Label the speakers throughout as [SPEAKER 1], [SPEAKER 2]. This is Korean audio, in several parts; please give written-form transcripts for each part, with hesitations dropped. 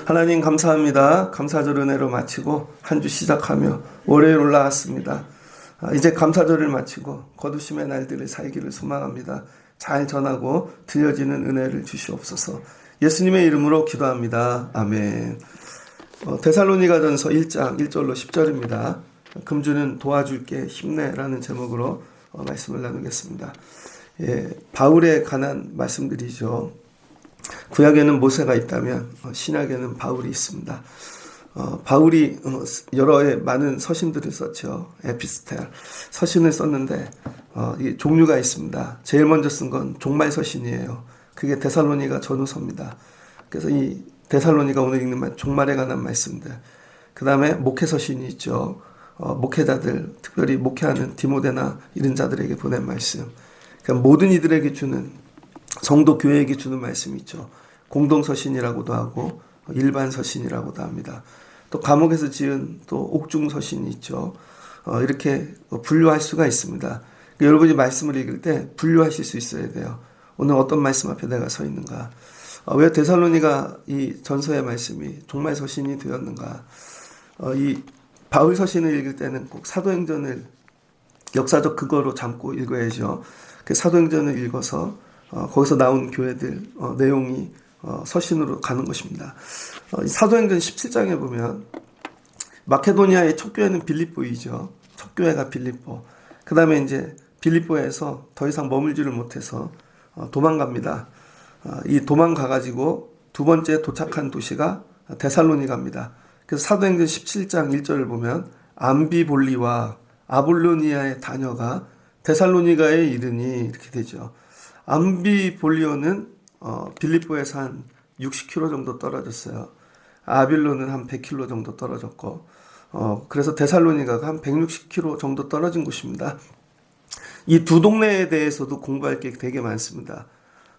[SPEAKER 1] 하나님 감사합니다. 감사절 은혜로 마치고 한 주 시작하며 월요일 올라왔습니다. 이제 감사절을 마치고 거두심의 날들을 살기를 소망합니다. 잘 전하고 들려지는 은혜를 주시옵소서. 예수님의 이름으로 기도합니다. 아멘. 데살로니가전서 1장 1절로 10절입니다. 금주는 도와줄게 힘내라는 제목으로 말씀을 나누겠습니다. 바울에 관한 말씀들이죠. 구약에는 모세가 있다면 신약에는 바울이 있습니다. 바울이 여러 많은 서신들을 썼죠. 에피스텔 서신을 썼는데 종류가 있습니다. 제일 먼저 쓴 건 종말 서신이에요. 그게 데살로니가 전후서입니다. 그래서 이 데살로니가 오늘 읽는 말 종말에 관한 말씀들. 그 다음에 목회 서신이 있죠. 목회자들 특별히 목회하는 디모데나 이런 자들에게 보낸 말씀. 그러니까 모든 이들에게 주는 성도 교회에게 주는 말씀이 있죠. 공동서신이라고도 하고 일반 서신이라고도 합니다. 또 감옥에서 지은 또 옥중 서신이 있죠. 이렇게 분류할 수가 있습니다. 여러분이 말씀을 읽을 때 분류하실 수 있어야 돼요. 오늘 어떤 말씀 앞에 내가 서 있는가? 왜 데살로니가 이 전서의 말씀이 종말 서신이 되었는가? 이 바울 서신을 읽을 때는 꼭 사도행전을 역사적 근거로 잡고 읽어야죠. 그 사도행전을 읽어서 거기서 나온 교회들 내용이 서신으로 가는 것입니다. 사도행전 17장에 보면 마케도니아의 첫 교회는 빌립보이죠. 첫 교회가 빌립보. 그 다음에 이제 빌립보에서 더 이상 머물지를 못해서 도망갑니다. 이 도망가가지고 두 번째 도착한 도시가 데살로니가입니다. 그래서 사도행전 17장 1절을 보면 암비볼리와 아볼로니아의 다녀가 데살로니가에 이르니 이렇게 되죠. 암비볼리오는 빌립보에서 한 60km 정도 떨어졌어요. 아빌로는 한 100km 정도 떨어졌고 그래서 데살로니가가 한 160km 정도 떨어진 곳입니다. 이 두 동네에 대해서도 공부할 게 되게 많습니다.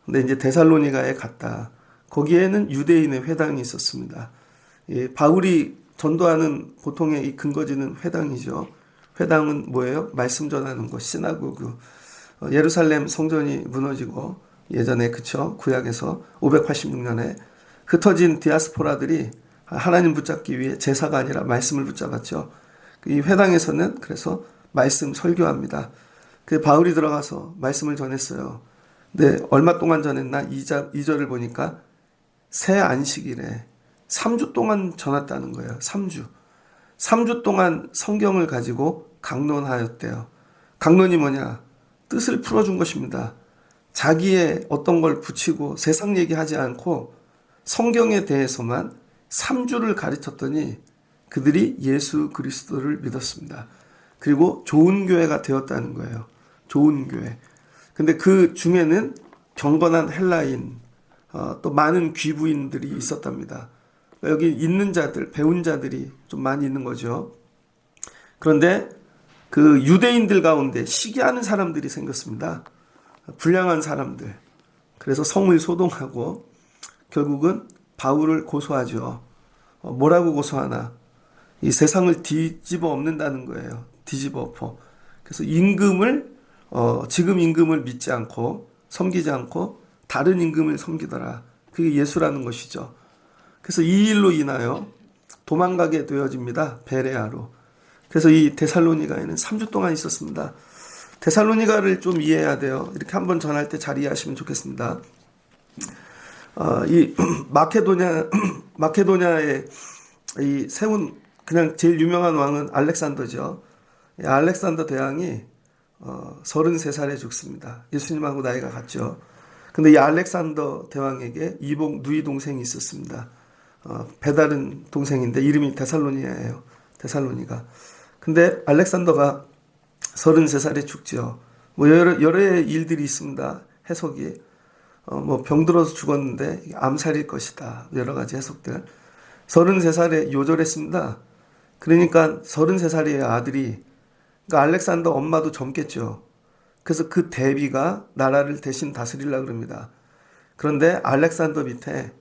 [SPEAKER 1] 근데 이제 데살로니가에 갔다. 거기에는 유대인의 회당이 있었습니다. 바울이 전도하는 보통의 이 근거지는 회당이죠. 회당은 뭐예요? 말씀 전하는 곳, 시나고그. 예루살렘 성전이 무너지고 예전에 그쵸? 구약에서 586년에 흩어진 디아스포라들이 하나님 붙잡기 위해 제사가 아니라 말씀을 붙잡았죠. 이 회당에서는 그래서 말씀 설교합니다. 그 바울이 들어가서 말씀을 전했어요. 근데 얼마 동안 전했나? 2절을 보니까 새 안식일에 3주 동안 전했다는 거예요. 3주 동안 성경을 가지고 강론하였대요. 강론이 뭐냐? 뜻을 풀어준 것입니다. 자기의 어떤 걸 붙이고 세상 얘기하지 않고 성경에 대해서만 3주를 가르쳤더니 그들이 예수 그리스도를 믿었습니다. 그리고 좋은 교회가 되었다는 거예요. 좋은 교회. 근데 그 중에는 경건한 헬라인, 또 많은 귀부인들이 있었답니다. 여기 있는 자들, 배운 자들이 좀 많이 있는 거죠. 그런데 그 유대인들 가운데 시기하는 사람들이 생겼습니다. 불량한 사람들. 그래서 성을 소동하고 결국은 바울을 고소하죠. 뭐라고 고소하나? 이 세상을 뒤집어 엎는다는 거예요. 뒤집어 엎어. 그래서 지금 임금을 믿지 않고 섬기지 않고 다른 임금을 섬기더라. 그게 예수라는 것이죠. 그래서 이 일로 인하여 도망가게 되어집니다. 베레아로. 그래서 이 데살로니가에는 3주 동안 있었습니다. 데살로니가를 좀 이해해야 돼요. 이렇게 한번 전할 때 잘 이해하시면 좋겠습니다. 이 마케도냐에 이 세운 그냥 제일 유명한 왕은 알렉산더죠. 알렉산더 대왕이 33살에 죽습니다. 예수님하고 나이가 같죠. 근데 이 알렉산더 대왕에게 누이 동생이 있었습니다. 배다른 동생인데 이름이 데살로니아예요. 데살로니가. 근데 알렉산더가 33살에 죽죠. 뭐 여러 일들이 있습니다. 해석이. 뭐 병들어서 죽었는데 암살일 것이다. 여러 가지 해석들. 33살에 요절했습니다. 그러니까 33살의 아들이, 그러니까 알렉산더 엄마도 젊겠죠. 그래서 그 대비가 나라를 대신 다스리려고 그럽니다. 그런데 알렉산더 밑에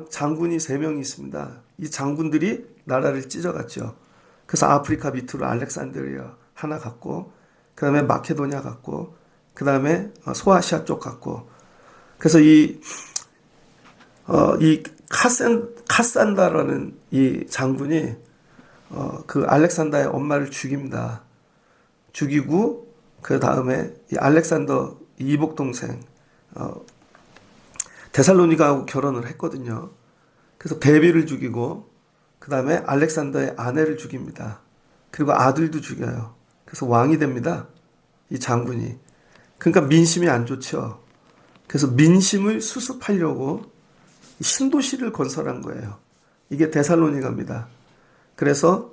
[SPEAKER 1] 장군이 3명이 있습니다. 이 장군들이 나라를 찢어갔죠. 그래서 아프리카 밑으로 알렉산드리아 하나 갔고, 그 다음에 마케도니아 갔고, 그 다음에 소아시아 쪽 갔고, 그래서 이 카산다라는 이 장군이 그 알렉산더의 엄마를 죽입니다. 죽이고 그 다음에 이 알렉산더 이복 동생 데살로니가하고 결혼을 했거든요. 그래서 데비를 죽이고 그 다음에 알렉산더의 아내를 죽입니다. 그리고 아들도 죽여요. 그래서 왕이 됩니다. 이 장군이. 그러니까 민심이 안 좋죠. 그래서 민심을 수습하려고 신도시를 건설한 거예요. 이게 데살로니가입니다. 그래서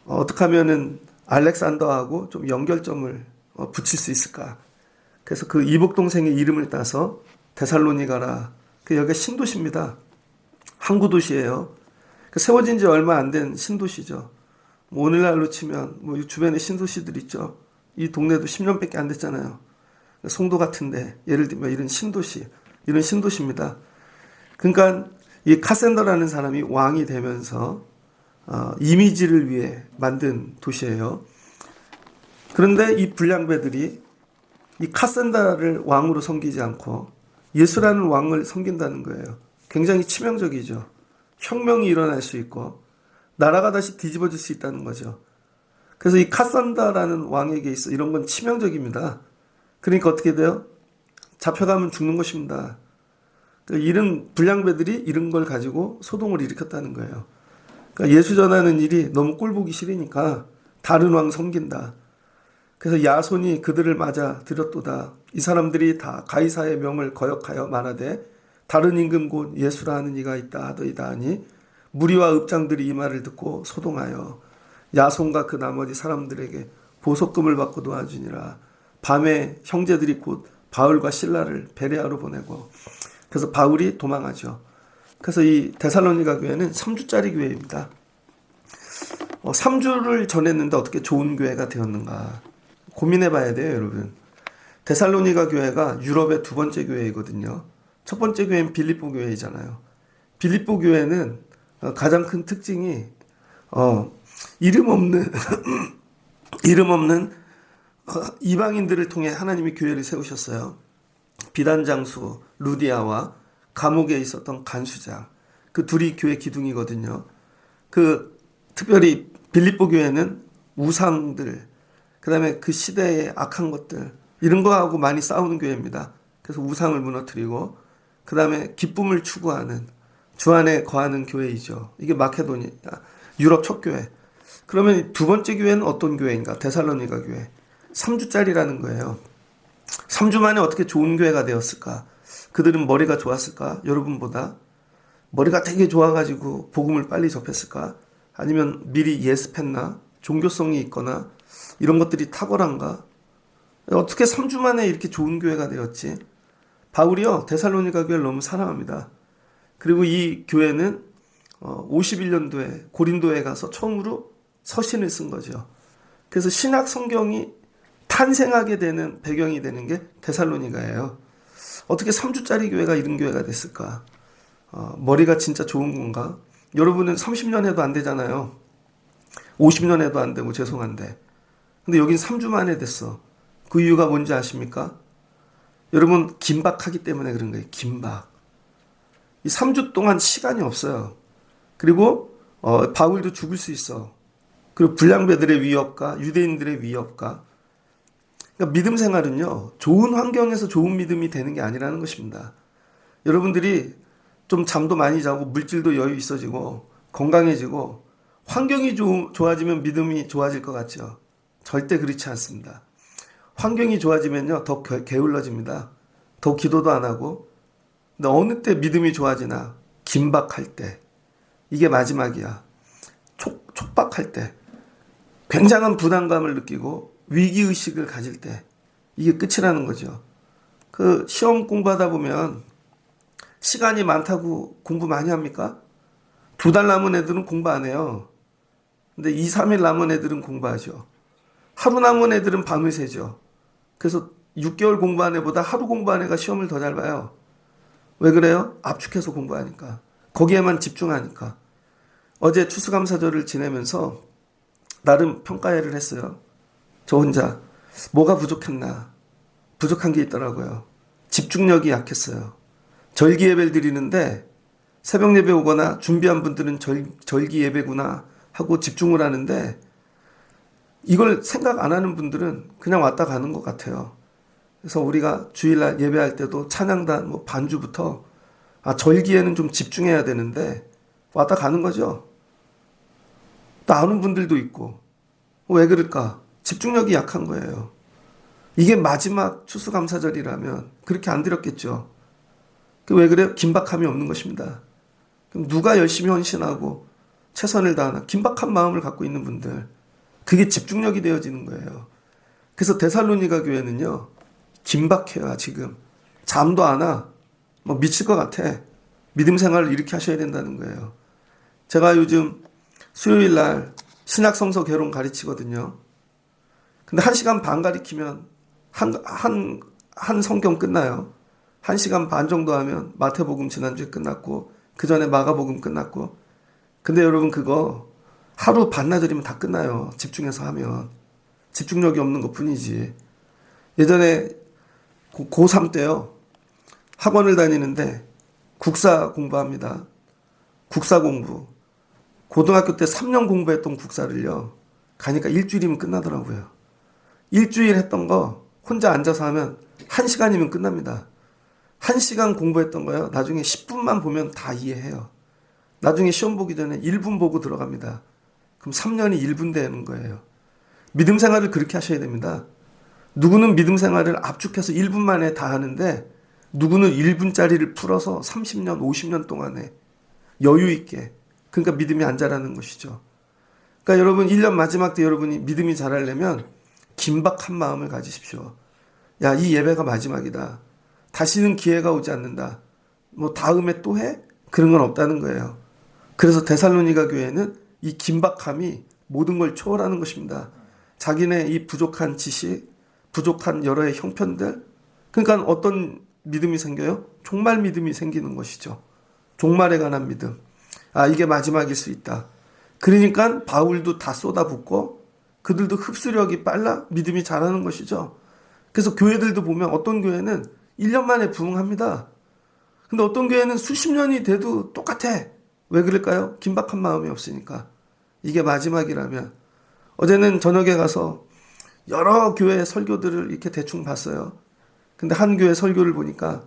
[SPEAKER 1] 어떻게 하면은 알렉산더하고 좀 연결점을 붙일 수 있을까? 그래서 그 이복 동생의 이름을 따서 데살로니가라. 여기가 신도시입니다. 항구 도시예요. 세워진 지 얼마 안 된 신도시죠. 뭐 오늘날로 치면 뭐 주변에 신도시들 있죠. 이 동네도 10년밖에 안 됐잖아요. 송도 같은데 예를 들면 이런 신도시입니다. 그러니까 이 카센더라는 사람이 왕이 되면서 이미지를 위해 만든 도시예요. 그런데 이 불량배들이 이 카센더를 왕으로 섬기지 않고 예수라는 왕을 섬긴다는 거예요. 굉장히 치명적이죠. 혁명이 일어날 수 있고 나라가 다시 뒤집어질 수 있다는 거죠. 그래서 이 카산다라는 왕에게 있어 이런 건 치명적입니다. 그러니까 어떻게 돼요? 잡혀가면 죽는 것입니다. 이런 불량배들이 이런 걸 가지고 소동을 일으켰다는 거예요. 그러니까 예수 전하는 일이 너무 꼴보기 싫으니까 다른 왕 섬긴다. 그래서 야손이 그들을 맞아 들였도다. 이 사람들이 다 가이사의 명을 거역하여 말하되 다른 임금 곧 예수라 하는 이가 있다 하더이다 하니 무리와 읍장들이 이 말을 듣고 소동하여 야손과 그 나머지 사람들에게 보석금을 받고 도와주니라. 밤에 형제들이 곧 바울과 실라를 베레아로 보내고 그래서 바울이 도망하죠. 그래서 이 데살로니가 교회는 3주짜리 교회입니다. 3주를 전했는데 어떻게 좋은 교회가 되었는가 고민해 봐야 돼요, 여러분. 데살로니가 교회가 유럽의 두 번째 교회이거든요. 첫 번째 교회는 빌립보 교회이잖아요. 빌립보 교회는 가장 큰 특징이 이름 없는 이방인들을 통해 하나님이 교회를 세우셨어요. 비단장수 루디아와 감옥에 있었던 간수장, 그 둘이 교회 기둥이거든요. 특별히 빌립보 교회는 우상들, 그 다음에 그 시대의 악한 것들 이런 거하고 많이 싸우는 교회입니다. 그래서 우상을 무너뜨리고 그 다음에 기쁨을 추구하는 주 안에 거하는 교회이죠. 이게 마케도니아 유럽 첫 교회. 그러면 두 번째 교회는 어떤 교회인가? 데살로니가 교회. 3주짜리라는 거예요. 3주 만에 어떻게 좋은 교회가 되었을까? 그들은 머리가 좋았을까? 여러분보다 머리가 되게 좋아가지고 복음을 빨리 접했을까? 아니면 미리 예습했나? 종교성이 있거나 이런 것들이 탁월한가? 어떻게 3주 만에 이렇게 좋은 교회가 되었지? 바울이요 데살로니가 교회를 너무 사랑합니다. 그리고 이 교회는 51년도에 고린도에 가서 처음으로 서신을 쓴 거죠. 그래서 신약 성경이 탄생하게 되는 배경이 되는 게 데살로니가예요. 어떻게 3주짜리 교회가 이런 교회가 됐을까? 머리가 진짜 좋은 건가? 여러분은 30년 해도 안 되잖아요. 50년 해도 안 되고 죄송한데. 근데 여긴 3주 만에 됐어. 그 이유가 뭔지 아십니까? 여러분 긴박하기 때문에 그런 거예요. 긴박. 이 3주 동안 시간이 없어요. 그리고 바울도 죽을 수 있어. 그리고 불량배들의 위협과 유대인들의 위협과 그러니까 믿음 생활은요. 좋은 환경에서 좋은 믿음이 되는 게 아니라는 것입니다. 여러분들이 좀 잠도 많이 자고 물질도 여유 있어지고 건강해지고 환경이 좋아지면 믿음이 좋아질 것 같죠. 절대 그렇지 않습니다. 환경이 좋아지면요. 더 게을러집니다. 더 기도도 안 하고. 근데 어느 때 믿음이 좋아지나? 긴박할 때. 이게 마지막이야. 촉박할 때. 굉장한 부담감을 느끼고 위기의식을 가질 때. 이게 끝이라는 거죠. 그 시험 공부하다 보면 시간이 많다고 공부 많이 합니까? 2달 남은 애들은 공부 안 해요. 근데 2, 3일 남은 애들은 공부하죠. 하루 남은 애들은 밤을 새죠. 그래서 6개월 공부한 애보다 하루 공부한 애가 시험을 더 잘 봐요. 왜 그래요? 압축해서 공부하니까. 거기에만 집중하니까. 어제 추수감사절을 지내면서 나름 평가회를 했어요. 저 혼자. 뭐가 부족했나? 부족한 게 있더라고요. 집중력이 약했어요. 절기 예배를 드리는데 새벽 예배 오거나 준비한 분들은 절기 예배구나 하고 집중을 하는데 이걸 생각 안 하는 분들은 그냥 왔다 가는 것 같아요. 그래서 우리가 주일날 예배할 때도 찬양단 뭐 반주부터 절기에는 좀 집중해야 되는데 왔다 가는 거죠. 나오는 분들도 있고. 왜 그럴까? 집중력이 약한 거예요. 이게 마지막 추수감사절이라면 그렇게 안 드렸겠죠. 왜 그래요? 긴박함이 없는 것입니다. 그럼 누가 열심히 헌신하고 최선을 다하나? 긴박한 마음을 갖고 있는 분들. 그게 집중력이 되어지는 거예요. 그래서 데살로니가 교회는요. 긴박해요. 지금. 잠도 안 와. 뭐 미칠 것 같아. 믿음 생활을 이렇게 하셔야 된다는 거예요. 제가 요즘 수요일 날 신약성서 개론 가르치거든요. 근데 1시간 반 가르치면 한 성경 끝나요. 1시간 반 정도 하면 마태복음 지난주에 끝났고 그 전에 마가복음 끝났고. 근데 여러분 그거 하루 반나절이면 다 끝나요. 집중해서 하면. 집중력이 없는 것 뿐이지. 예전에 고3 때요. 학원을 다니는데 국사 공부합니다. 국사 공부. 고등학교 때 3년 공부했던 국사를요. 가니까 일주일이면 끝나더라고요. 일주일 했던 거 혼자 앉아서 하면 1시간이면 끝납니다. 1시간 공부했던 거요. 나중에 10분만 보면 다 이해해요. 나중에 시험 보기 전에 1분 보고 들어갑니다. 그럼 3년이 1분 되는 거예요. 믿음 생활을 그렇게 하셔야 됩니다. 누구는 믿음 생활을 압축해서 1분 만에 다 하는데 누구는 1분짜리를 풀어서 30년, 50년 동안에 여유 있게. 그러니까 믿음이 안 자라는 것이죠. 그러니까 여러분 1년 마지막 때 여러분이 믿음이 자라려면 긴박한 마음을 가지십시오. 야, 이 예배가 마지막이다. 다시는 기회가 오지 않는다. 뭐 다음에 또 해? 그런 건 없다는 거예요. 그래서 데살로니가 교회는 이 긴박함이 모든 걸 초월하는 것입니다. 자기네 이 부족한 지식, 부족한 여러의 형편들. 그러니까 어떤 믿음이 생겨요? 종말 믿음이 생기는 것이죠. 종말에 관한 믿음. 이게 마지막일 수 있다. 그러니까 바울도 다 쏟아붓고 그들도 흡수력이 빨라 믿음이 자라는 것이죠. 그래서 교회들도 보면 어떤 교회는 1년 만에 부흥합니다. 근데 어떤 교회는 수십 년이 돼도 똑같아. 왜 그럴까요? 긴박한 마음이 없으니까. 이게 마지막이라면. 어제는 저녁에 가서 여러 교회 설교들을 이렇게 대충 봤어요. 근데 한 교회 설교를 보니까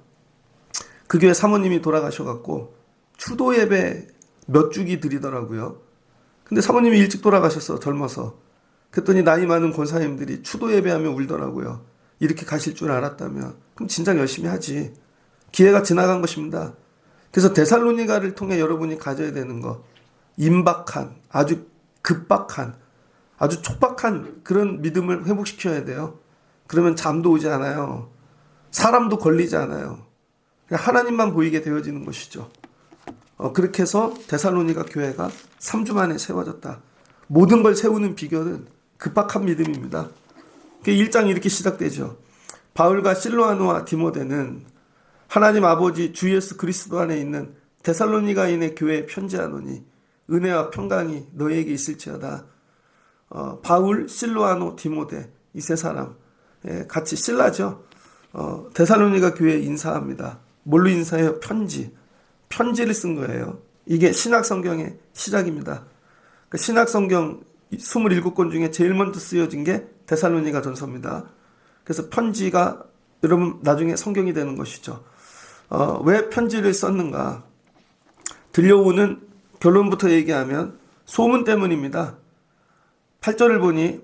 [SPEAKER 1] 그 교회 사모님이 돌아가셔갖고 추도 예배 몇 주기 드리더라고요. 근데 사모님이 일찍 돌아가셨어. 젊어서. 그랬더니 나이 많은 권사님들이 추도 예배하며 울더라고요. 이렇게 가실 줄 알았다면. 그럼 진작 열심히 하지. 기회가 지나간 것입니다. 그래서 데살로니가를 통해 여러분이 가져야 되는 거. 임박한, 아주 급박한, 아주 촉박한 그런 믿음을 회복시켜야 돼요. 그러면 잠도 오지 않아요. 사람도 걸리지 않아요. 그냥 하나님만 보이게 되어지는 것이죠. 그렇게 해서 데살로니가 교회가 3주 만에 세워졌다. 모든 걸 세우는 비결은 급박한 믿음입니다. 1장이 이렇게 시작되죠. 바울과 실로아노와 디모데는 하나님 아버지 주 예수 그리스도 안에 있는 데살로니가인의 교회에 편지하노니 은혜와 평강이 너희에게 있을지어다. 바울, 실로아노, 디모데 이 세 사람 같이 실라죠. 데살로니가 교회에 인사합니다. 뭘로 인사해요? 편지를 쓴 거예요. 이게 신약성경의 시작입니다. 신약성경 27권 중에 제일 먼저 쓰여진 게 데살로니가 전서입니다. 그래서 편지가 여러분 나중에 성경이 되는 것이죠. 왜 편지를 썼는가? 들려오는 결론부터 얘기하면 소문 때문입니다. 8절을 보니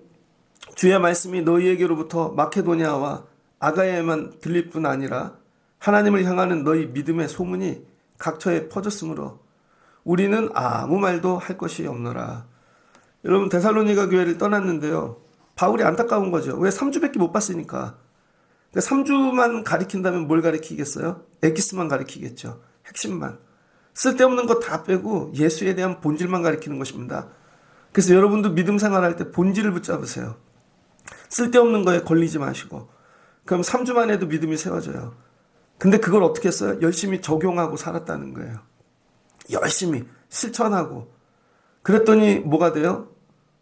[SPEAKER 1] 주의 말씀이 너희에게로부터 마케도니아와 아가야에만 들릴 뿐 아니라 하나님을 향하는 너희 믿음의 소문이 각처에 퍼졌으므로 우리는 아무 말도 할 것이 없노라. 여러분 데살로니가 교회를 떠났는데요. 바울이 안타까운 거죠. 왜 3주밖에 못 봤으니까. 3주만 가리킨다면 뭘 가리키겠어요? 에기스만 가리키겠죠. 핵심만. 쓸데없는 거 다 빼고 예수에 대한 본질만 가리키는 것입니다. 그래서 여러분도 믿음 생활할 때 본질을 붙잡으세요. 쓸데없는 거에 걸리지 마시고. 그럼 3주만 해도 믿음이 세워져요. 근데 그걸 어떻게 했어요? 열심히 적용하고 살았다는 거예요. 열심히 실천하고. 그랬더니 뭐가 돼요?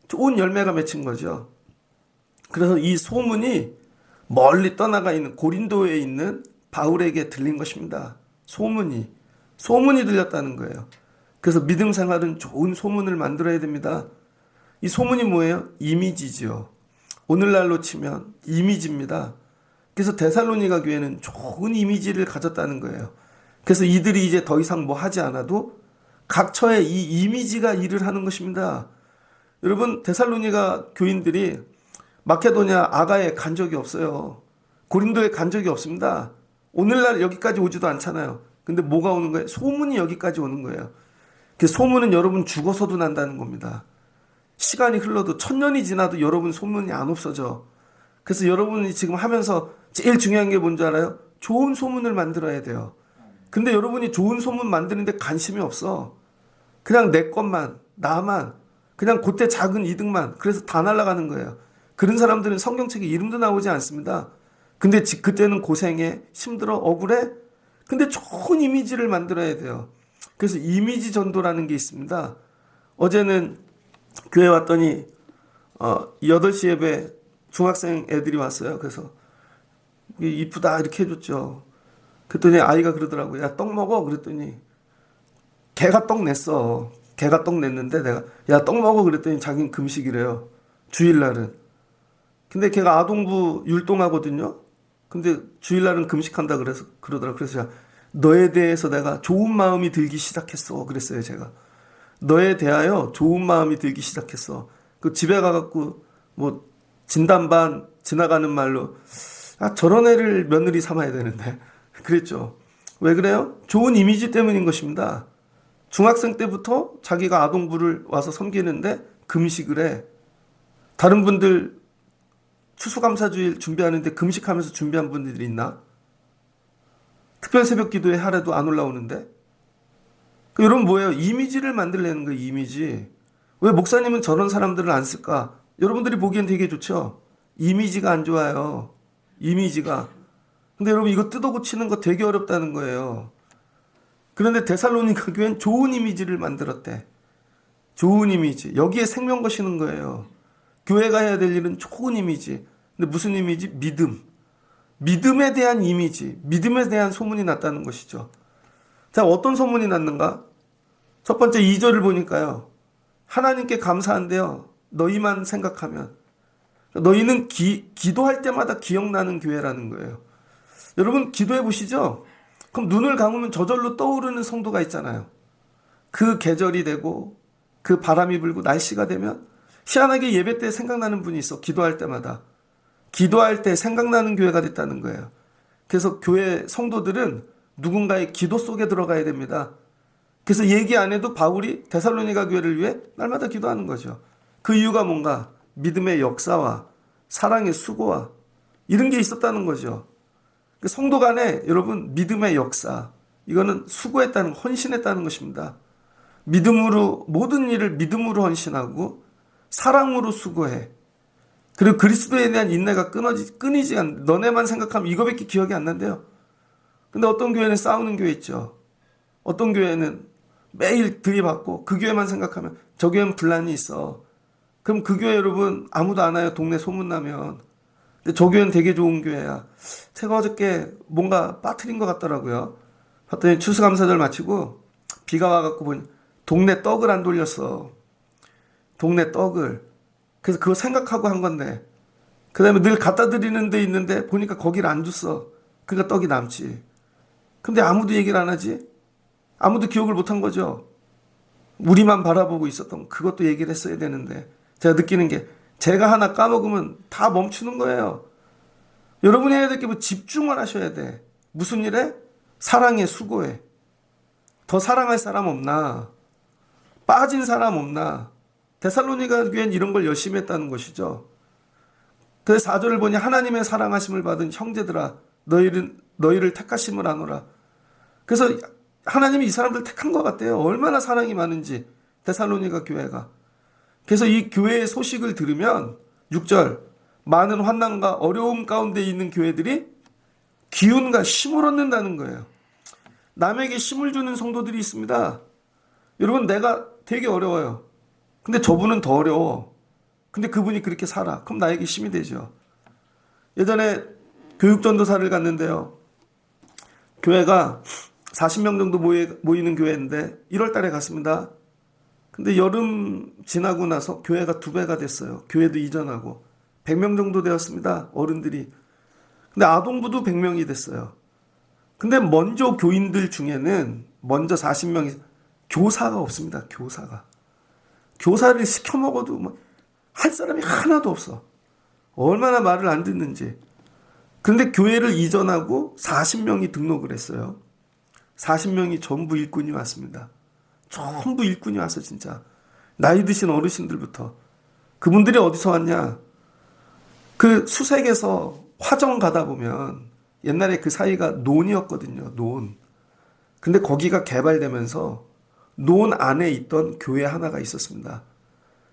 [SPEAKER 1] 좋은 열매가 맺힌 거죠. 그래서 이 소문이 멀리 떠나가 있는 고린도에 있는 바울에게 들린 것입니다. 소문이 들렸다는 거예요. 그래서 믿음 생활은 좋은 소문을 만들어야 됩니다. 이 소문이 뭐예요? 이미지죠. 오늘날로 치면 이미지입니다. 그래서 데살로니가 교회는 좋은 이미지를 가졌다는 거예요. 그래서 이들이 이제 더 이상 뭐 하지 않아도 각처에 이 이미지가 일을 하는 것입니다. 여러분, 데살로니가 교인들이 마케도냐 아가에 간 적이 없어요. 고린도에 간 적이 없습니다. 오늘날 여기까지 오지도 않잖아요. 근데 뭐가 오는 거예요? 소문이 여기까지 오는 거예요. 그 소문은 여러분 죽어서도 난다는 겁니다. 시간이 흘러도 1000년이 지나도 여러분 소문이 안 없어져. 그래서 여러분이 지금 하면서 제일 중요한 게 뭔지 알아요? 좋은 소문을 만들어야 돼요. 근데 여러분이 좋은 소문 만드는데 관심이 없어. 그냥 내 것만, 나만, 그냥 그때 작은 이득만, 그래서 다 날아가는 거예요. 그런 사람들은 성경책에 이름도 나오지 않습니다. 근데 그때는 고생해, 힘들어, 억울해. 근데 좋은 이미지를 만들어야 돼요. 그래서 이미지 전도라는 게 있습니다. 어제는 교회 왔더니 8시 예배 중학생 애들이 왔어요. 그래서 이쁘다 이렇게 해줬죠. 그랬더니 아이가 그러더라고요. 야, 떡 먹어. 그랬더니 걔가 떡 냈어. 걔가 떡 냈는데 내가 야, 떡 먹어. 그랬더니 자기는 금식이래요. 주일날은. 근데 걔가 아동부 율동하거든요. 근데 주일날은 금식한다 그래서 그러더라고요. 그래서 제가 너에 대해서 내가 좋은 마음이 들기 시작했어. 그랬어요, 제가. 너에 대하여 좋은 마음이 들기 시작했어. 그 집에 가갖고 뭐 진단반 지나가는 말로 아, 저런 애를 며느리 삼아야 되는데 그랬죠. 왜 그래요? 좋은 이미지 때문인 것입니다. 중학생 때부터 자기가 아동부를 와서 섬기는데 금식을 해. 다른 분들 추수감사주일 준비하는데 금식하면서 준비한 분들이 있나? 특별 새벽 기도에 하루도 안 올라오는데? 여러분 뭐예요? 이미지를 만들려는 거예요. 이미지. 왜 목사님은 저런 사람들을 안 쓸까? 여러분들이 보기엔 되게 좋죠? 이미지가 안 좋아요. 이미지가. 근데 여러분 이거 뜯어 고치는 거 되게 어렵다는 거예요. 그런데 데살로니가 교회는 좋은 이미지를 만들었대. 좋은 이미지. 여기에 생명 거시는 거예요. 교회가 해야 될 일은 좋은 이미지. 근데 무슨 이미지? 믿음. 믿음에 대한 이미지. 믿음에 대한 소문이 났다는 것이죠. 자, 어떤 소문이 났는가? 첫 번째 2절을 보니까요. 하나님께 감사한데요. 너희만 생각하면. 너희는 기도할 때마다 기억나는 교회라는 거예요. 여러분 기도해 보시죠. 그럼 눈을 감으면 저절로 떠오르는 성도가 있잖아요. 그 계절이 되고 그 바람이 불고 날씨가 되면 희한하게 예배 때 생각나는 분이 있어. 기도할 때마다. 기도할 때 생각나는 교회가 됐다는 거예요. 그래서 교회 성도들은 누군가의 기도 속에 들어가야 됩니다. 그래서 얘기 안 해도 바울이 데살로니가 교회를 위해 날마다 기도하는 거죠. 그 이유가 뭔가? 믿음의 역사와 사랑의 수고와 이런 게 있었다는 거죠. 성도 간에 여러분 믿음의 역사, 이거는 수고했다는, 헌신했다는 것입니다. 믿음으로, 모든 일을 믿음으로 헌신하고 사랑으로 수고해. 그리고 그리스도에 대한 인내가 끊이지 않는, 너네만 생각하면 이거밖에 기억이 안 난대요. 근데 어떤 교회는 싸우는 교회 있죠. 어떤 교회는 매일 들이받고 그 교회만 생각하면 저 교회는 분란이 있어. 그럼 그 교회 여러분 아무도 안 와요. 동네 소문나면. 근데 저 교회는 되게 좋은 교회야. 제가 어저께 뭔가 빠뜨린 것 같더라고요. 봤더니 추수감사절 마치고 비가 와갖고 보니 동네 떡을 안 돌렸어. 동네 떡을. 그래서 그거 생각하고 한 건데 그 다음에 늘 갖다 드리는 데 있는데 보니까 거기를 안 줬어. 그러니까 떡이 남지. 근데 아무도 얘기를 안 하지? 아무도 기억을 못 한 거죠. 우리만 바라보고 있었던 그것도 얘기를 했어야 되는데 제가 느끼는 게 제가 하나 까먹으면 다 멈추는 거예요. 여러분이 해야 될 게 뭐 집중을 하셔야 돼. 무슨 일에? 사랑에 수고해. 더 사랑할 사람 없나? 빠진 사람 없나? 데살로니가 교회는 이런 걸 열심히 했다는 것이죠. 그래서 4절을 보니 하나님의 사랑하심을 받은 형제들아 너희를 택하심을 하노라. 그래서 하나님이 이 사람들 택한 것 같아요. 얼마나 사랑이 많은지 데살로니가 교회가. 그래서 이 교회의 소식을 들으면 6절 많은 환난과 어려움 가운데 있는 교회들이 기운과 힘을 얻는다는 거예요. 남에게 힘을 주는 성도들이 있습니다. 여러분 내가 되게 어려워요. 근데 저분은 더 어려워. 근데 그분이 그렇게 살아. 그럼 나에게 힘이 되죠. 예전에 교육전도사를 갔는데요. 교회가 40명 정도 모이는 교회인데 1월 달에 갔습니다. 근데 여름 지나고 나서 교회가 2배가 됐어요. 교회도 이전하고 100명 정도 되었습니다. 어른들이. 근데 아동부도 100명이 됐어요. 근데 먼저 교인들 중에는 먼저 40명이 교사가 없습니다. 교사가. 교사를 시켜 먹어도 할 사람이 하나도 없어. 얼마나 말을 안 듣는지. 그런데 교회를 이전하고 40명이 등록을 했어요. 40명이 전부 일꾼이 왔습니다. 전부 일꾼이 와서 진짜 나이 드신 어르신들부터. 그분들이 어디서 왔냐? 그 수색에서 화정 가다 보면 옛날에 그 사이가 논이었거든요. 논. 근데 거기가 개발되면서 논 안에 있던 교회 하나가 있었습니다.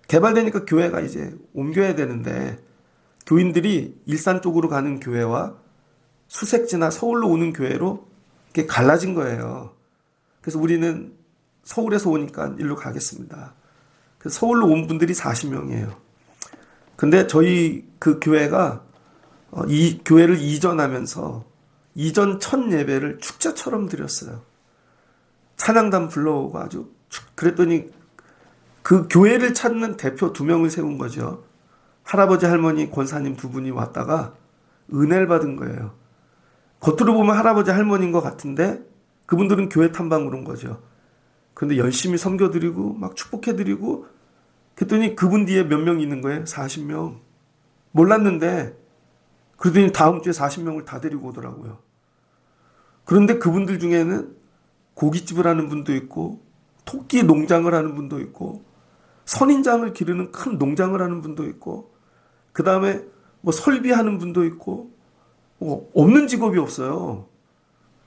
[SPEAKER 1] 개발되니까 교회가 이제 옮겨야 되는데 교인들이 일산 쪽으로 가는 교회와 수색지나 서울로 오는 교회로 이렇게 갈라진 거예요. 그래서 우리는 서울에서 오니까 일로 가겠습니다. 그래서 서울로 온 분들이 40명이에요. 근데 저희 그 교회가 이 교회를 이전하면서 이전 첫 예배를 축제처럼 드렸어요. 찬양단 불러오고 아주 그랬더니 그 교회를 찾는 대표 2명을 세운 거죠. 할아버지 할머니 권사님 2분이 왔다가 은혜를 받은 거예요. 겉으로 보면 할아버지 할머니인 것 같은데 그분들은 교회 탐방으로 온 거죠. 근데 열심히 섬겨드리고 막 축복해드리고 그랬더니 그분 뒤에 몇 명 있는 거예요? 40명. 몰랐는데 그러더니 다음 주에 40명을 다 데리고 오더라고요. 그런데 그분들 중에는 고깃집을 하는 분도 있고 토끼 농장을 하는 분도 있고 선인장을 기르는 큰 농장을 하는 분도 있고 그 다음에 뭐 설비하는 분도 있고 없는 직업이 없어요.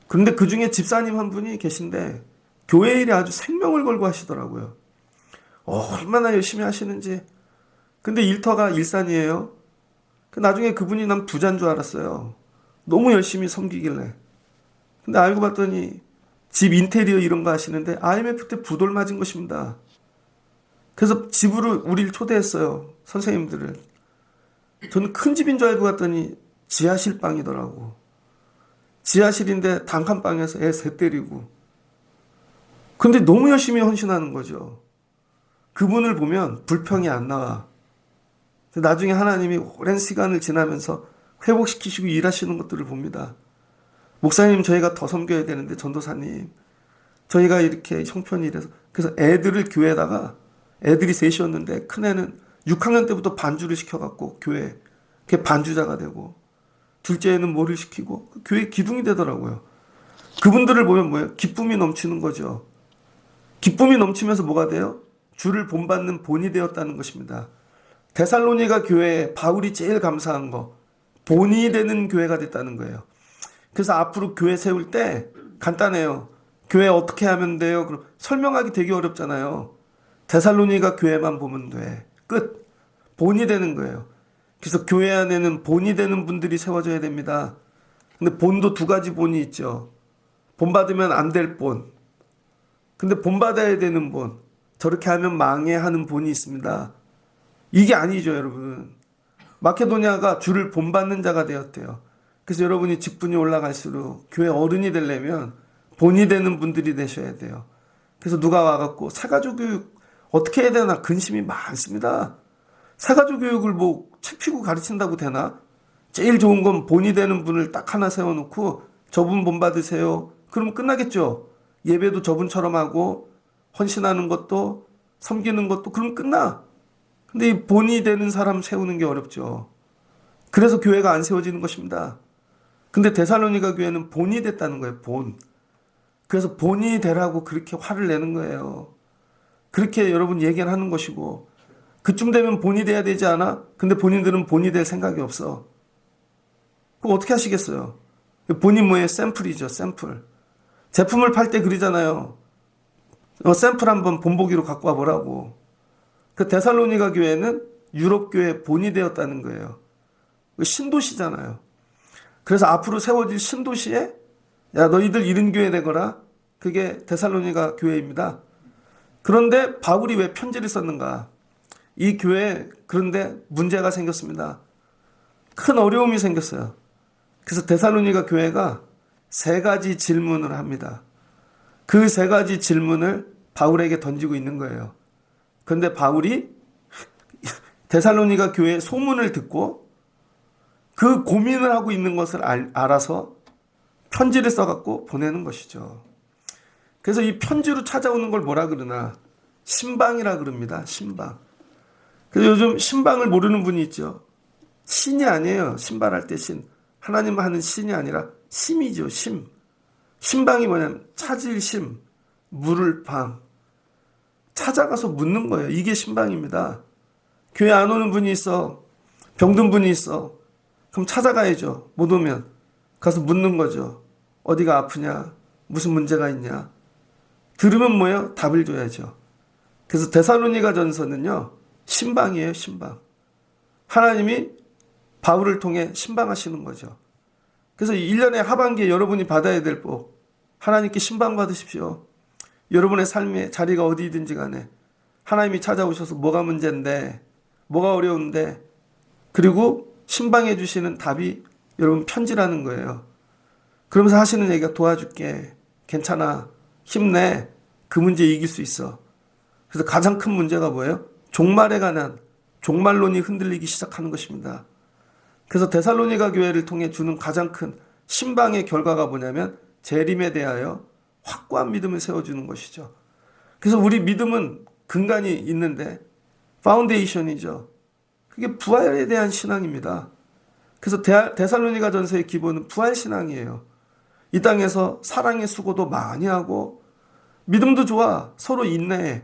[SPEAKER 1] 그런데 그 중에 집사님 한 분이 계신데 교회 일에 아주 생명을 걸고 하시더라고요. 얼마나 열심히 하시는지. 근데 일터가 일산이에요. 나중에 그분이 난 부자인 줄 알았어요. 너무 열심히 섬기길래. 근데 알고 봤더니 집 인테리어 이런 거 하시는데 IMF 때 부도를 맞은 것입니다. 그래서 집으로 우리를 초대했어요. 선생님들을. 저는 큰 집인 줄 알고 갔더니 지하실 방이더라고. 지하실인데 단칸방에서 애 셋 때리고. 근데 너무 열심히 헌신하는 거죠. 그분을 보면 불평이 안 나와. 나중에 하나님이 오랜 시간을 지나면서 회복시키시고 일하시는 것들을 봅니다. 목사님 저희가 더 섬겨야 되는데 전도사님 저희가 이렇게 형편이 이래서 그래서 애들을 교회에다가 애들이 셋이었는데 큰애는 6학년 때부터 반주를 시켜갖고 교회 걔 반주자가 되고 둘째는 뭐를 시키고 교회 기둥이 되더라고요. 그분들을 보면 뭐예요? 기쁨이 넘치는 거죠. 기쁨이 넘치면서 뭐가 돼요? 주를 본받는 본이 되었다는 것입니다. 데살로니가 교회에 바울이 제일 감사한 거 본이 되는 교회가 됐다는 거예요. 그래서 앞으로 교회 세울 때 간단해요. 교회 어떻게 하면 돼요? 그럼 설명하기 되게 어렵잖아요. 데살로니가 교회만 보면 돼. 끝. 본이 되는 거예요. 그래서 교회 안에는 본이 되는 분들이 세워져야 됩니다. 근데 본도 2가지 본이 있죠. 본 받으면 안 될 본. 근데 본 받아야 되는 본. 저렇게 하면 망해 하는 본이 있습니다. 이게 아니죠, 여러분. 마케도니아가 주를 본받는 자가 되었대요. 그래서 여러분이 직분이 올라갈수록 교회 어른이 되려면 본이 되는 분들이 되셔야 돼요. 그래서 누가 와갖고 사가족 교육 어떻게 해야 되나 근심이 많습니다. 사가족 교육을 뭐 책 피고 가르친다고 되나? 제일 좋은 건 본이 되는 분을 딱 하나 세워놓고 저분 본 받으세요. 그러면 끝나겠죠. 예배도 저분처럼 하고 헌신하는 것도 섬기는 것도 그럼 끝나. 근데 이 본이 되는 사람 세우는 게 어렵죠. 그래서 교회가 안 세워지는 것입니다. 근데 데살로니가 교회는 본이 됐다는 거예요. 본. 그래서 본이 되라고 그렇게 화를 내는 거예요. 그렇게 여러분 얘기를 하는 것이고 그쯤 되면 본이 돼야 되지 않아? 근데 본인들은 본이 될 생각이 없어. 그럼 어떻게 하시겠어요? 본이 뭐예요? 샘플이죠. 샘플. 제품을 팔 때 그러잖아요. 샘플 한번 본보기로 갖고 와보라고. 그 데살로니가 교회는 유럽 교회 본이 되었다는 거예요. 신도시잖아요. 그래서 앞으로 세워질 신도시에 야 너희들 이른 교회 되거라. 그게 데살로니가 교회입니다. 그런데 바울이 왜 편지를 썼는가? 이 교회에 그런데 문제가 생겼습니다. 큰 어려움이 생겼어요. 그래서 데살로니가 교회가 세 가지 질문을 합니다. 그 세 가지 질문을 바울에게 던지고 있는 거예요. 그런데 바울이 데살로니가 교회의 소문을 듣고 그 고민을 하고 있는 것을 알아서 편지를 써갖고 보내는 것이죠. 그래서 이 편지로 찾아오는 걸 뭐라 그러나 신방이라 그럽니다. 신방. 그래서 요즘 신방을 모르는 분이 있죠. 신이 아니에요. 신발할 때 신. 하나님 하는 신이 아니라 심이죠. 심. 신방이 뭐냐면 찾을 심, 물을 방. 찾아가서 묻는 거예요. 이게 신방입니다. 교회 안 오는 분이 있어. 병든 분이 있어. 그럼 찾아가야죠. 못 오면 가서 묻는 거죠. 어디가 아프냐? 무슨 문제가 있냐? 들으면 뭐예요? 답을 줘야죠. 그래서 데살로니가 전서는요. 신방이에요. 신방. 하나님이 바울을 통해 신방하시는 거죠. 그래서 1년의 하반기에 여러분이 받아야 될 복, 하나님께 신방 받으십시오. 여러분의 삶의 자리가 어디든지 간에 하나님이 찾아오셔서 뭐가 문제인데, 뭐가 어려운데, 그리고 신방해 주시는 답이 여러분 편지라는 거예요. 그러면서 하시는 얘기가 도와줄게. 괜찮아. 힘내. 그 문제 이길 수 있어. 그래서 가장 큰 문제가 뭐예요? 종말에 관한 종말론이 흔들리기 시작하는 것입니다. 그래서 데살로니가 교회를 통해 주는 가장 큰 신방의 결과가 뭐냐면 재림에 대하여 확고한 믿음을 세워주는 것이죠. 그래서 우리 믿음은 근간이 있는데 파운데이션이죠. 그게 부활에 대한 신앙입니다. 그래서 데살로니가 전서의 기본은 부활신앙이에요. 이 땅에서 사랑의 수고도 많이 하고 믿음도 좋아. 서로 인내해.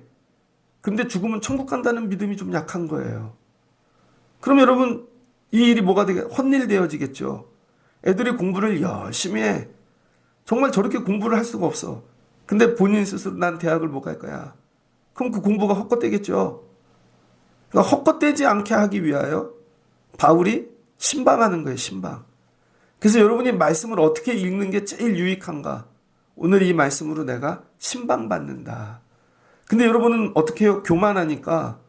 [SPEAKER 1] 근데 죽으면 천국 간다는 믿음이 좀 약한 거예요. 그럼 여러분 이 일이 뭐가 되게 헛일되어지겠죠. 애들이 공부를 열심히 해. 정말 저렇게 공부를 할 수가 없어. 근데 본인 스스로 난 대학을 못 갈 거야. 그럼 그 공부가 헛것되겠죠. 그러니까 헛것되지 않게 하기 위하여 바울이 신방하는 거예요. 신방. 그래서 여러분이 말씀을 어떻게 읽는 게 제일 유익한가? 오늘 이 말씀으로 내가 신방받는다. 근데 여러분은 어떻게 해요? 교만하니까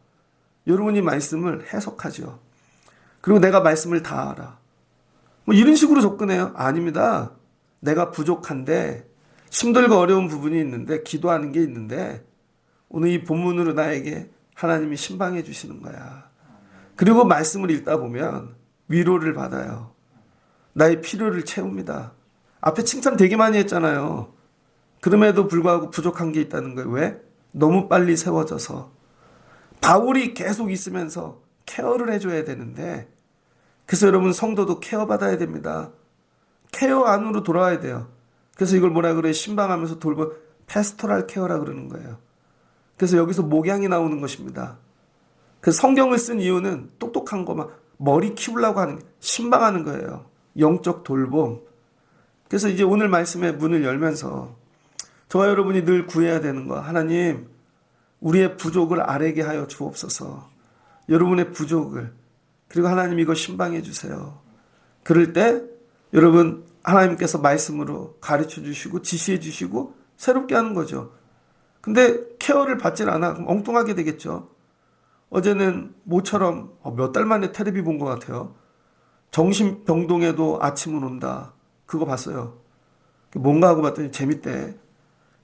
[SPEAKER 1] 여러분이 말씀을 해석하죠. 그리고 내가 말씀을 다 알아. 뭐 이런 식으로 접근해요. 아닙니다. 내가 부족한데 힘들고 어려운 부분이 있는데 기도하는 게 있는데 오늘 이 본문으로 나에게 하나님이 신방해 주시는 거야. 그리고 말씀을 읽다 보면 위로를 받아요. 나의 필요를 채웁니다. 앞에 칭찬 되게 많이 했잖아요. 그럼에도 불구하고 부족한 게 있다는 거예요. 왜? 너무 빨리 세워져서. 바울이 계속 있으면서 케어를 해줘야 되는데 그래서 여러분 성도도 케어받아야 됩니다. 케어 안으로 돌아와야 돼요. 그래서 이걸 뭐라 그래요? 신방하면서 돌보 패스토랄 케어라 그러는 거예요. 그래서 여기서 목양이 나오는 것입니다. 그래서 성경을 쓴 이유는 똑똑한 거 막 머리 키우려고 하는 신방하는 거예요. 영적 돌봄. 그래서 이제 오늘 말씀의 문을 열면서 저와 여러분이 늘 구해야 되는 거, 하나님 우리의 부족을 아뢰게 하여 주옵소서. 여러분의 부족을. 그리고 하나님 이거 신방해 주세요. 그럴 때 여러분 하나님께서 말씀으로 가르쳐 주시고 지시해 주시고 새롭게 하는 거죠. 근데 케어를 받질 않아. 그럼 엉뚱하게 되겠죠. 어제는 모처럼 몇 달 만에 텔레비 본 것 같아요. 정신병동에도 아침은 온다. 그거 봤어요. 뭔가 하고 봤더니 재밌대.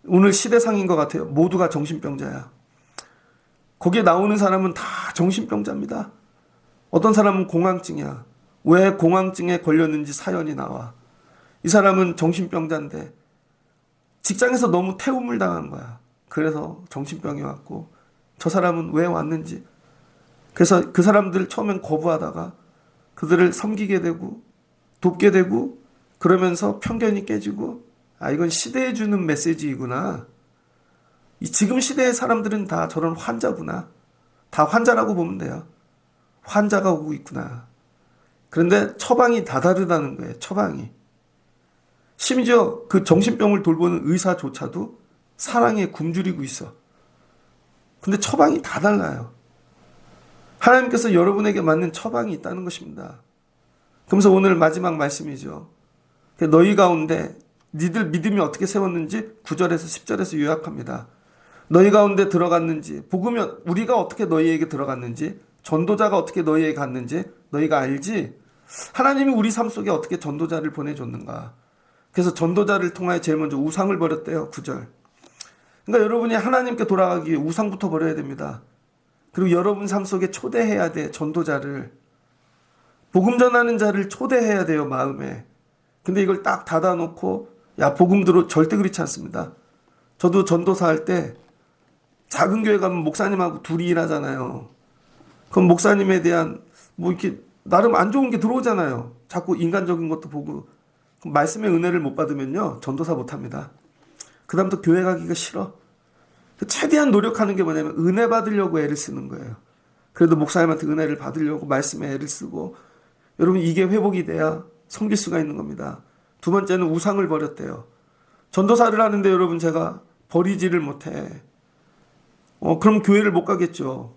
[SPEAKER 1] 오늘 시대상인 것 같아요. 모두가 정신병자야. 거기에 나오는 사람은 다 정신병자입니다. 어떤 사람은 공황증이야. 왜 공황증에 걸렸는지 사연이 나와. 이 사람은 정신병자인데 직장에서 너무 태움을 당한 거야. 그래서 정신병이 왔고 저 사람은 왜 왔는지. 그래서 그 사람들 처음엔 거부하다가 그들을 섬기게 되고 돕게 되고 그러면서 편견이 깨지고 아 이건 시대에 주는 메시지이구나. 이 지금 시대의 사람들은 다 저런 환자구나. 다 환자라고 보면 돼요. 환자가 오고 있구나. 그런데 처방이 다 다르다는 거예요. 처방이. 심지어 그 정신병을 돌보는 의사조차도 사랑에 굶주리고 있어. 근데 처방이 다 달라요. 하나님께서 여러분에게 맞는 처방이 있다는 것입니다. 그러면서 오늘 마지막 말씀이죠. 너희 가운데 니들 믿음이 어떻게 세웠는지 9절에서 10절에서 요약합니다. 너희 가운데 들어갔는지, 복음이 우리가 어떻게 너희에게 들어갔는지, 전도자가 어떻게 너희에게 갔는지 너희가 알지? 하나님이 우리 삶 속에 어떻게 전도자를 보내줬는가? 그래서 전도자를 통하여 제일 먼저 우상을 버렸대요. 9절. 그러니까 여러분이 하나님께 돌아가기 위해 우상부터 버려야 됩니다. 그리고 여러분 삶 속에 초대해야 돼. 전도자를. 복음 전하는 자를 초대해야 돼요. 마음에. 근데 이걸 딱 닫아놓고 야 복음 들어 절대 그렇지 않습니다. 저도 전도사 할 때 작은 교회 가면 목사님하고 둘이 일하잖아요. 그럼 목사님에 대한 뭐 이렇게 나름 안 좋은 게 들어오잖아요. 자꾸 인간적인 것도 보고. 말씀의 은혜를 못 받으면요 전도사 못합니다. 그 다음부터 교회 가기가 싫어. 최대한 노력하는 게 뭐냐면 은혜 받으려고 애를 쓰는 거예요. 그래도 목사님한테 은혜를 받으려고 말씀에 애를 쓰고. 여러분 이게 회복이 돼야 섬길 수가 있는 겁니다. 두 번째는 우상을 버렸대요. 전도사를 하는데 여러분 제가 버리지를 못해. 그럼 교회를 못 가겠죠.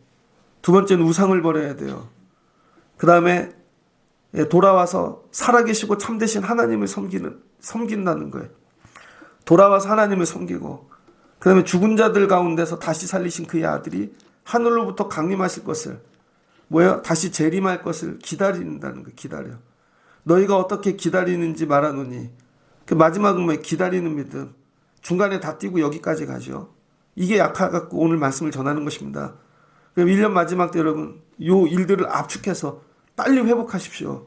[SPEAKER 1] 두 번째는 우상을 버려야 돼요. 그 다음에 돌아와서 살아계시고 참되신 하나님을 섬긴다는 거예요. 돌아와서 하나님을 섬기고 그 다음에 죽은 자들 가운데서 다시 살리신 그의 아들이 하늘로부터 강림하실 것을 뭐야? 다시 재림할 것을 기다린다는 거예요. 기다려. 너희가 어떻게 기다리는지 말하노니 그 마지막은 뭐예요? 기다리는 믿음. 중간에 다 뛰고 여기까지 가죠. 이게 약해갖고 오늘 말씀을 전하는 것입니다. 그럼 1년 마지막 때 여러분 요 일들을 압축해서 빨리 회복하십시오.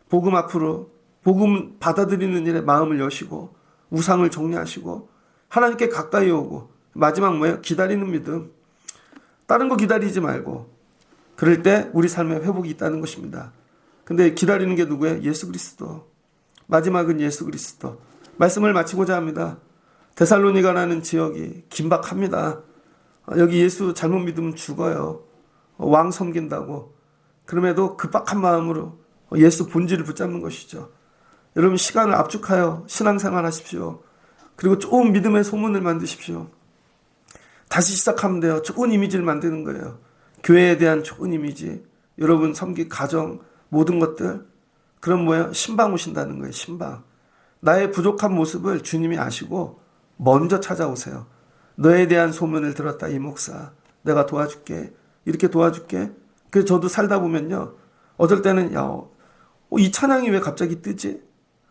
[SPEAKER 1] 복음 앞으로 복음 받아들이는 일에 마음을 여시고 우상을 정리하시고 하나님께 가까이 오고 마지막 뭐예요? 기다리는 믿음. 다른 거 기다리지 말고 그럴 때 우리 삶에 회복이 있다는 것입니다. 근데 기다리는 게 누구예요? 예수 그리스도. 마지막은 예수 그리스도. 말씀을 마치고자 합니다. 데살로니가라는 지역이 긴박합니다. 여기 예수 잘못 믿으면 죽어요. 왕 섬긴다고. 그럼에도 급박한 마음으로 예수 본질을 붙잡는 것이죠. 여러분 시간을 압축하여 신앙생활 하십시오. 그리고 좋은 믿음의 소문을 만드십시오. 다시 시작하면 돼요. 좋은 이미지를 만드는 거예요. 교회에 대한 좋은 이미지. 여러분 섬기 가정 모든 것들. 그럼 뭐예요? 신방 오신다는 거예요. 신방. 나의 부족한 모습을 주님이 아시고 먼저 찾아오세요. 너에 대한 소문을 들었다 이 목사. 내가 도와줄게. 이렇게 도와줄게. 그래서 저도 살다 보면요. 어떨 때는 이 찬양이 왜 갑자기 뜨지?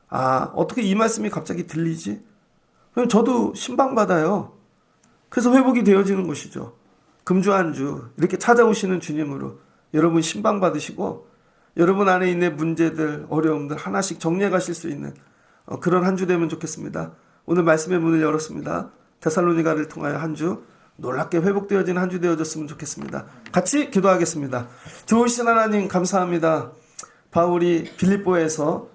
[SPEAKER 1] 어떻게 이 말씀이 갑자기 들리지? 그럼 저도 신방받아요. 그래서 회복이 되어지는 것이죠. 금주 한주 이렇게 찾아오시는 주님으로 여러분 신방받으시고 여러분 안에 있는 문제들 어려움들 하나씩 정리해 가실 수 있는 그런 한 주 되면 좋겠습니다. 오늘 말씀의 문을 열었습니다. 데살로니가를 통하여 한 주 놀랍게 회복되어지는 한 주 되어졌으면 좋겠습니다. 같이 기도하겠습니다. 좋으신 하나님 감사합니다. 바울이 빌립보에서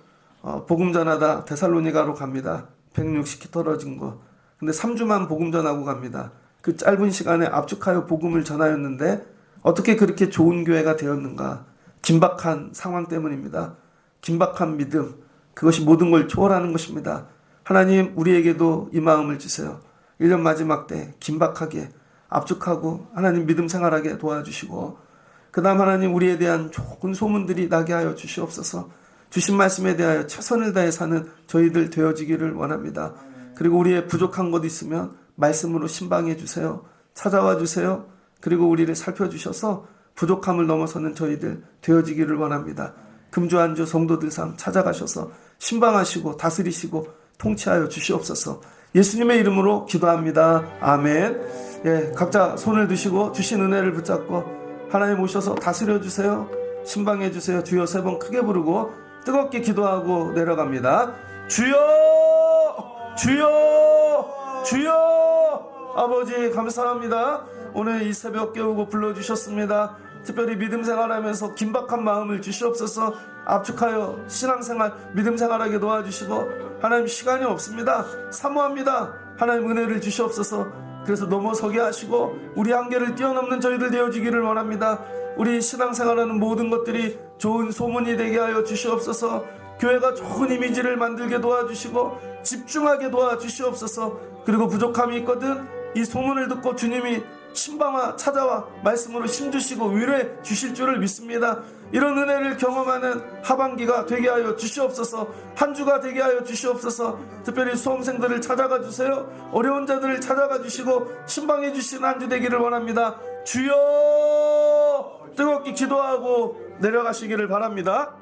[SPEAKER 1] 복음 전하다 데살로니가로 갑니다. 160km 떨어진 거. 근데 3주만 복음 전하고 갑니다. 그 짧은 시간에 압축하여 복음을 전하였는데 어떻게 그렇게 좋은 교회가 되었는가? 긴박한 상황 때문입니다. 긴박한 믿음. 그것이 모든 걸 초월하는 것입니다. 하나님 우리에게도 이 마음을 주세요. 1년 마지막 때 긴박하게 압축하고 하나님 믿음 생활하게 도와주시고 그 다음 하나님 우리에 대한 좋은 소문들이 나게 하여 주시옵소서. 주신 말씀에 대하여 최선을 다해 사는 저희들 되어지기를 원합니다. 그리고 우리의 부족한 것 있으면 말씀으로 신방해 주세요. 찾아와 주세요. 그리고 우리를 살펴주셔서 부족함을 넘어서는 저희들 되어지기를 원합니다. 금주 한주 성도들 삶 찾아가셔서 신방하시고 다스리시고 통치하여 주시옵소서. 예수님의 이름으로 기도합니다. 아멘. 각자 손을 드시고 주신 은혜를 붙잡고 하나님 오셔서 다스려 주세요. 신방해 주세요. 주여 3번 크게 부르고 뜨겁게 기도하고 내려갑니다. 주여 주여 주여. 아버지 감사합니다. 오늘 이 새벽 깨우고 불러주셨습니다. 특별히 믿음 생활하면서 긴박한 마음을 주시옵소서. 압축하여 신앙생활 믿음 생활하게 도와주시고 하나님 시간이 없습니다. 사모합니다. 하나님 은혜를 주시옵소서. 그래서 넘어서게 하시고 우리 한계를 뛰어넘는 저희들 되어지기를 원합니다. 우리 신앙생활하는 모든 것들이 좋은 소문이 되게 하여 주시옵소서. 교회가 좋은 이미지를 만들게 도와주시고 집중하게 도와주시옵소서. 그리고 부족함이 있거든 이 소문을 듣고 주님이 신방아 찾아와 말씀으로 힘주시고 위로해 주실 줄을 믿습니다. 이런 은혜를 경험하는 하반기가 되게 하여 주시옵소서. 한 주가 되게 하여 주시옵소서. 특별히 수험생들을 찾아가 주세요. 어려운 자들을 찾아가 주시고 신방해 주시는 한 주 되기를 원합니다. 주여, 뜨겁게 기도하고 내려가시기를 바랍니다.